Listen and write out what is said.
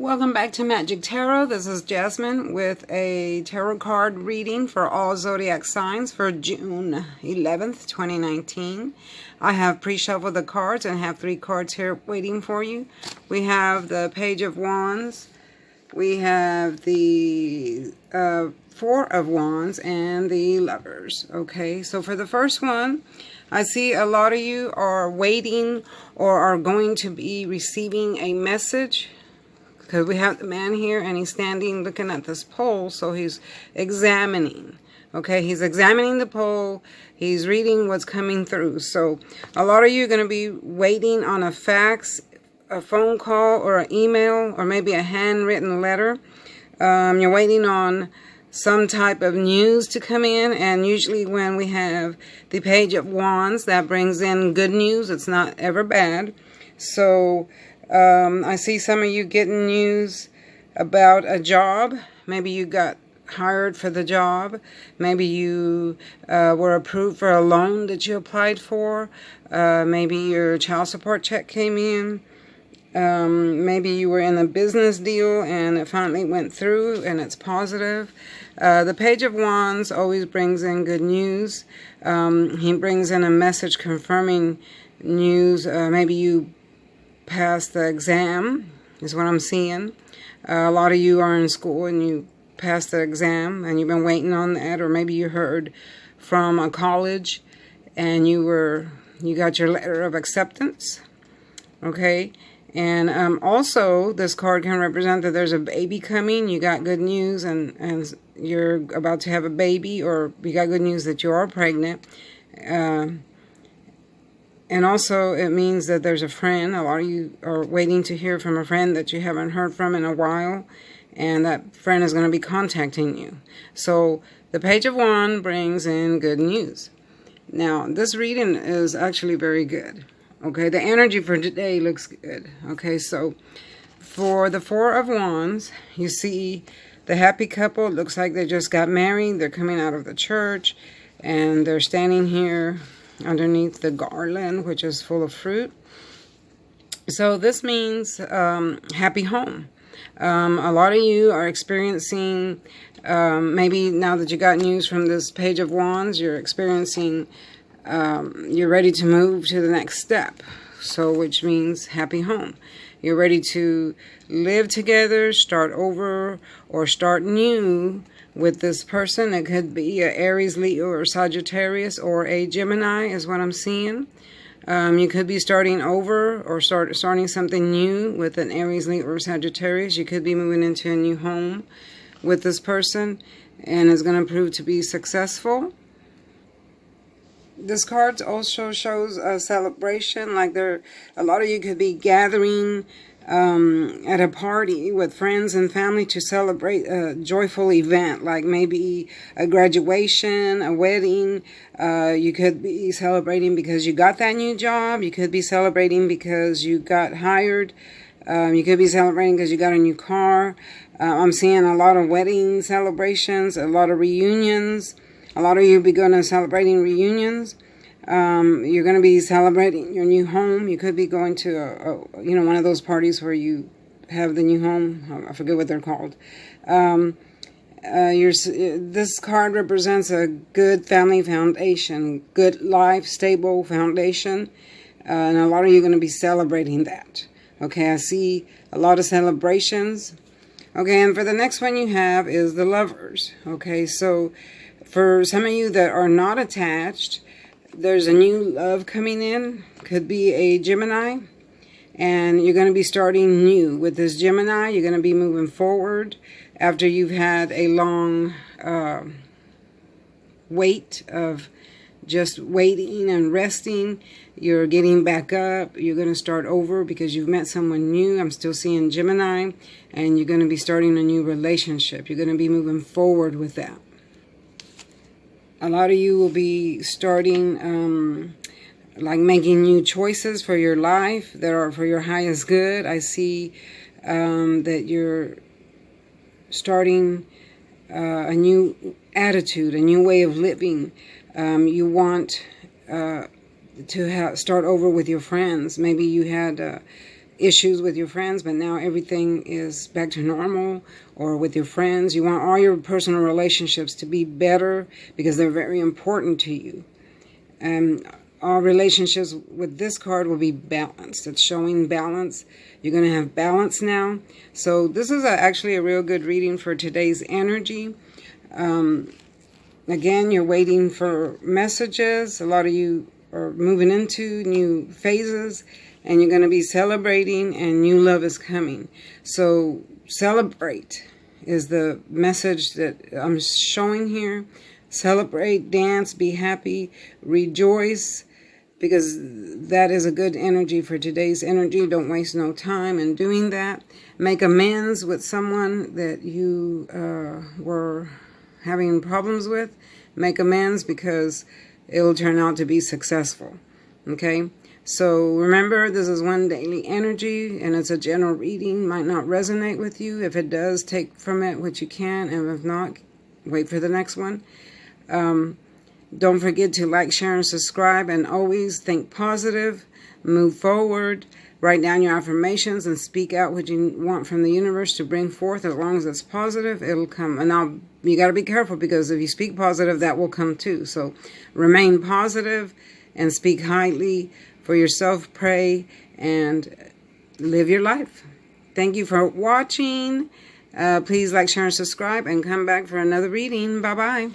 Welcome back to Magic Tarot. This is Jasmine with a tarot card reading for all zodiac signs for June 11th, 2019. I have pre-shuffled the cards and have 3 cards here waiting for you. We have the Page of Wands, we have the 4 of Wands, and the Lovers. Okay, so for the first one, I see a lot of you are waiting or are going to be receiving a message. Because we have the man here and he's standing looking at this pole, so he's examining. Okay, he's examining the pole. He's reading what's coming through. So a lot of you are going to be waiting on a fax, a phone call, or an email, or maybe a handwritten letter. You're waiting on some type of news to come in, and usually when we have the Page of Wands, that brings in good news. It's not ever bad. So I see some of you getting news about a job. Maybe you got hired for the job. Maybe you were approved for a loan that you applied for. Maybe your child support check came in. Maybe you were in a business deal and it finally went through and it's positive. The Page of Wands always brings in good news. He brings in a message confirming news. Maybe you passed the exam is what I'm seeing. A lot of you are in school and you passed the exam and you've been waiting on that, or maybe you heard from a college and you got your letter of acceptance. Okay, and also this card can represent that there's a baby coming. You got good news and you're about to have a baby, or you got good news that you are pregnant. And also, it means that there's a friend. A lot of you are waiting to hear from a friend that you haven't heard from in a while. And that friend is going to be contacting you. So, the Page of Wands brings in good news. Now, this reading is actually very good. Okay, the energy for today looks good. Okay, so, for the 4 of Wands, you see the happy couple. It looks like they just got married. They're coming out of the church. And they're standing here underneath the garland, which is full of fruit. So this means happy home. A lot of you are experiencing, maybe now that you got news from this Page of Wands, you're experiencing, you're ready to move to the next step. So which means happy home. You're ready to live together, start over, or start new with this person. It could be a Aries, Leo, or Sagittarius, or a Gemini is what I'm seeing. You could be starting over or starting something new with an Aries, Leo, or Sagittarius. You could be moving into a new home with this person, and it's going to prove to be successful. This card also shows a celebration, like a lot of you could be gathering at a party with friends and family to celebrate a joyful event, like maybe a graduation, a wedding. You could be celebrating because you got that new job. You could be celebrating because you got hired. You could be celebrating because you got a new car. I'm seeing a lot of wedding celebrations, a lot of reunions. A lot of you be going to celebrating reunions. You're going to be celebrating your new home. You could be going to one of those parties where you have the new home. I forget what they're called. This card represents a good family foundation, good life, stable foundation, and a lot of you are going to be celebrating that. Okay, I see a lot of celebrations. Okay, and for the next one you have is the Lovers. Okay, so for some of you that are not attached, there's a new love coming in. Could be a Gemini. And you're going to be starting new with this Gemini. You're going to be moving forward after you've had a long wait of just waiting and resting. You're getting back up. You're going to start over because you've met someone new. I'm still seeing Gemini. And you're going to be starting a new relationship. You're going to be moving forward with that. A lot of you will be starting, like making new choices for your life that are for your highest good. I see that you're starting a new attitude, a new way of living. You want to start over with your friends. Maybe you had issues with your friends, but now everything is back to normal, or with your friends. You want all your personal relationships to be better because they're very important to you. All relationships with this card will be balanced. It's showing balance. You're going to have balance now. So this is actually a real good reading for today's energy. Again, you're waiting for messages. A lot of you are moving into new phases, and you're going to be celebrating, and new love is coming. So celebrate is the message that I'm showing here. Celebrate, dance, be happy, rejoice, because that is a good energy for today's energy. Don't waste no time in doing that. Make amends with someone that you were having problems with. Make amends, because it will turn out to be successful. Okay? So remember, this is one daily energy, and it's a general reading. Might not resonate with you. If it does, take from it what you can, and if not, wait for the next one. Don't forget to like, share, and subscribe, and always think positive, move forward, write down your affirmations, and speak out what you want from the universe to bring forth. As long as it's positive, it'll come. And now you got to be careful, because if you speak positive, that will come too. So remain positive and speak highly for yourself, pray, and live your life. Thank you for watching. Please like, share, and subscribe, and come back for another reading. Bye-bye.